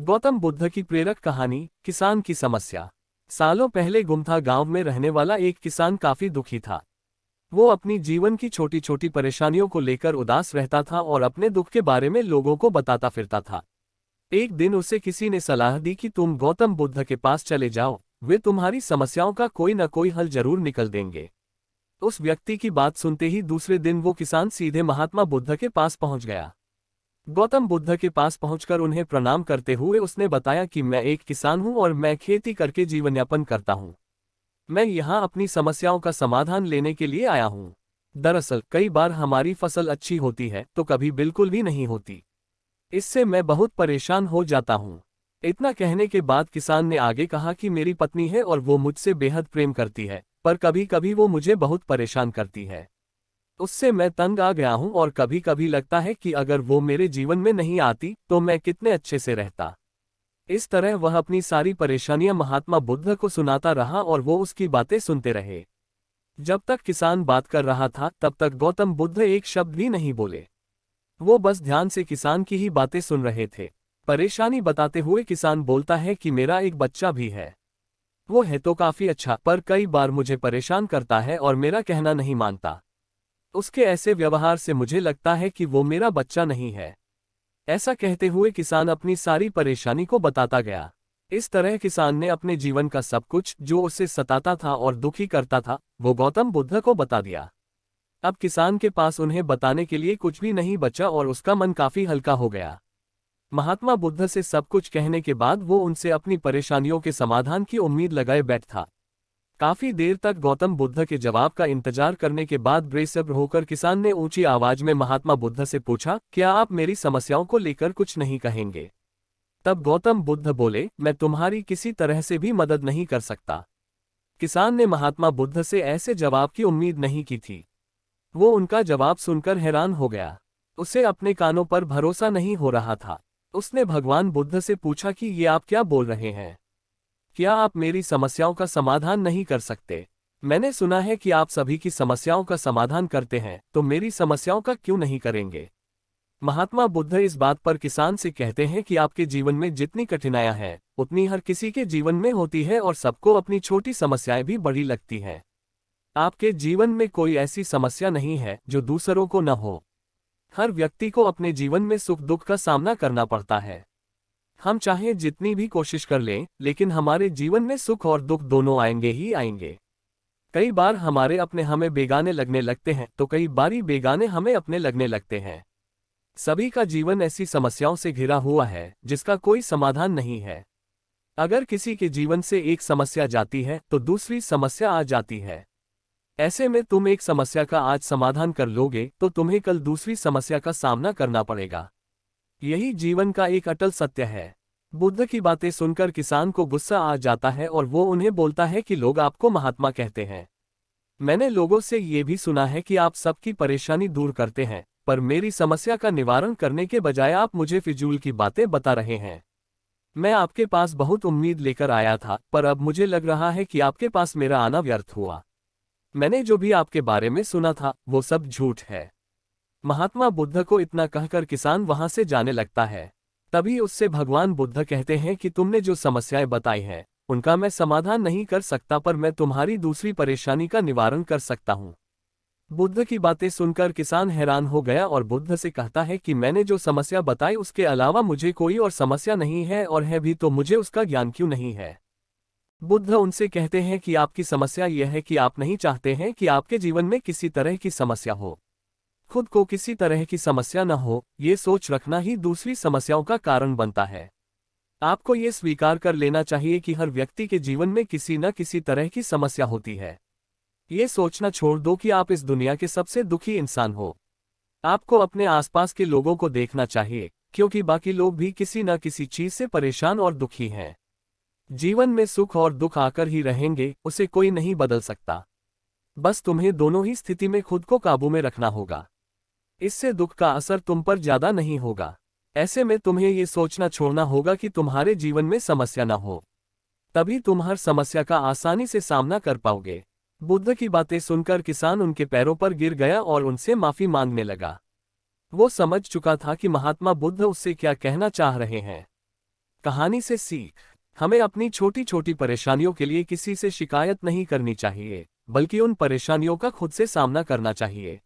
गौतम बुद्ध की प्रेरक कहानी, किसान की समस्या। सालों पहले गुमथा गांव में रहने वाला एक किसान काफी दुखी था। वो अपनी जीवन की छोटी छोटी परेशानियों को लेकर उदास रहता था और अपने दुख के बारे में लोगों को बताता फिरता था। एक दिन उसे किसी ने सलाह दी कि तुम गौतम बुद्ध के पास चले जाओ, वे तुम्हारी समस्याओं का कोई न कोई हल जरूर निकल देंगे। उस व्यक्ति की बात सुनते ही दूसरे दिन वो किसान सीधे महात्मा बुद्ध के पास पहुंच गया। गौतम बुद्ध के पास पहुंचकर उन्हें प्रणाम करते हुए उसने बताया कि मैं एक किसान हूं और मैं खेती करके जीवन यापन करता हूं। मैं यहां अपनी समस्याओं का समाधान लेने के लिए आया हूं। दरअसल कई बार हमारी फसल अच्छी होती है तो कभी बिल्कुल भी नहीं होती। इससे मैं बहुत परेशान हो जाता हूं। इतना कहने के बाद किसान ने आगे कहा कि मेरी पत्नी है और वो मुझसे बेहद प्रेम करती है, पर कभी कभी वो मुझे बहुत परेशान करती है। उससे मैं तंग आ गया हूं और कभी कभी लगता है कि अगर वो मेरे जीवन में नहीं आती तो मैं कितने अच्छे से रहता। इस तरह वह अपनी सारी परेशानियां महात्मा बुद्ध को सुनाता रहा और वो उसकी बातें सुनते रहे। जब तक किसान बात कर रहा था तब तक गौतम बुद्ध एक शब्द भी नहीं बोले। वो बस ध्यान से किसान की ही बातें सुन रहे थे। परेशानी बताते हुए किसान बोलता है कि मेरा एक बच्चा भी है। वो है तो काफी अच्छा, पर कई बार मुझे परेशान करता है और मेरा कहना नहीं मानता। उसके ऐसे व्यवहार से मुझे लगता है कि वो मेरा बच्चा नहीं है। ऐसा कहते हुए किसान अपनी सारी परेशानी को बताता गया। इस तरह किसान ने अपने जीवन का सब कुछ जो उसे सताता था और दुखी करता था, वो गौतम बुद्ध को बता दिया। अब किसान के पास उन्हें बताने के लिए कुछ भी नहीं बचा और उसका मन काफी हल्का हो गया। महात्मा बुद्ध से सब कुछ कहने के बाद वो उनसे अपनी परेशानियों के समाधान की उम्मीद लगाए बैठा। काफी देर तक गौतम बुद्ध के जवाब का इंतजार करने के बाद बेसब्र होकर किसान ने ऊंची आवाज में महात्मा बुद्ध से पूछा, क्या आप मेरी समस्याओं को लेकर कुछ नहीं कहेंगे? तब गौतम बुद्ध बोले, मैं तुम्हारी किसी तरह से भी मदद नहीं कर सकता। किसान ने महात्मा बुद्ध से ऐसे जवाब की उम्मीद नहीं की थी। वो उनका जवाब सुनकर हैरान हो गया। उसे अपने कानों पर भरोसा नहीं हो रहा था। उसने भगवान बुद्ध से पूछा कि ये आप क्या बोल रहे हैं? क्या आप मेरी समस्याओं का समाधान नहीं कर सकते? मैंने सुना है कि आप सभी की समस्याओं का समाधान करते हैं, तो मेरी समस्याओं का क्यों नहीं करेंगे? महात्मा बुद्ध इस बात पर किसान से कहते हैं कि आपके जीवन में जितनी कठिनाइयां हैं, उतनी हर किसी के जीवन में होती है और सबको अपनी छोटी समस्याएं भी बड़ी लगती हैं। आपके जीवन में कोई ऐसी समस्या नहीं है जो दूसरों को न हो। हर व्यक्ति को अपने जीवन में सुख दुख का सामना करना पड़ता है। हम चाहे जितनी भी कोशिश कर लें, लेकिन हमारे जीवन में सुख और दुख दोनों आएंगे ही आएंगे। कई बार हमारे अपने हमें बेगाने लगने लगते हैं तो कई बारी बेगाने हमें अपने लगने लगते हैं। सभी का जीवन ऐसी समस्याओं से घिरा हुआ है जिसका कोई समाधान नहीं है। अगर किसी के जीवन से एक समस्या जाती है तो दूसरी समस्या आ जाती है। ऐसे में तुम एक समस्या का आज समाधान कर लोगे तो तुम्हें कल दूसरी समस्या का सामना करना पड़ेगा। यही जीवन का एक अटल सत्य है। बुद्ध की बातें सुनकर किसान को गुस्सा आ जाता है और वो उन्हें बोलता है कि लोग आपको महात्मा कहते हैं। मैंने लोगों से ये भी सुना है कि आप सबकी परेशानी दूर करते हैं, पर मेरी समस्या का निवारण करने के बजाय आप मुझे फिजूल की बातें बता रहे हैं। मैं आपके पास बहुत उम्मीद लेकर आया था, पर अब मुझे लग रहा है कि आपके पास मेरा आना व्यर्थ हुआ। मैंने जो भी आपके बारे में सुना था वो सब झूठ है। महात्मा बुद्ध को इतना कहकर किसान वहां से जाने लगता है। तभी उससे भगवान बुद्ध कहते हैं कि तुमने जो समस्याएं बताई हैं, उनका मैं समाधान नहीं कर सकता, पर मैं तुम्हारी दूसरी परेशानी का निवारण कर सकता हूं। बुद्ध की बातें सुनकर किसान हैरान हो गया और बुद्ध से कहता है कि मैंने जो समस्या बताई उसके अलावा मुझे कोई और समस्या नहीं है, और है भी तो मुझे उसका ज्ञान क्यों नहीं है? बुद्ध उनसे कहते हैं कि आपकी समस्या यह है कि आप नहीं चाहते हैं कि आपके जीवन में किसी तरह की समस्या हो। खुद को किसी तरह की समस्या न हो, ये सोच रखना ही दूसरी समस्याओं का कारण बनता है। आपको ये स्वीकार कर लेना चाहिए कि हर व्यक्ति के जीवन में किसी न किसी तरह की समस्या होती है। ये सोचना छोड़ दो कि आप इस दुनिया के सबसे दुखी इंसान हो। आपको अपने आसपास के लोगों को देखना चाहिए, क्योंकि बाकी लोग भी किसी न किसी चीज से परेशान और दुखी हैं। जीवन में सुख और दुख आकर ही रहेंगे, उसे कोई नहीं बदल सकता। बस तुम्हें दोनों ही स्थिति में खुद को काबू में रखना होगा। इससे दुख का असर तुम पर ज्यादा नहीं होगा। ऐसे में तुम्हें ये सोचना छोड़ना होगा कि तुम्हारे जीवन में समस्या न हो, तभी तुम हर समस्या का आसानी से सामना कर पाओगे। बुद्ध की बातें सुनकर किसान उनके पैरों पर गिर गया और उनसे माफी मांगने लगा। वो समझ चुका था कि महात्मा बुद्ध उससे क्या कहना चाह रहे हैं। कहानी से सीख। हमें अपनी छोटी छोटी परेशानियों के लिए किसी से शिकायत नहीं करनी चाहिए, बल्कि उन परेशानियों का खुद से सामना करना चाहिए।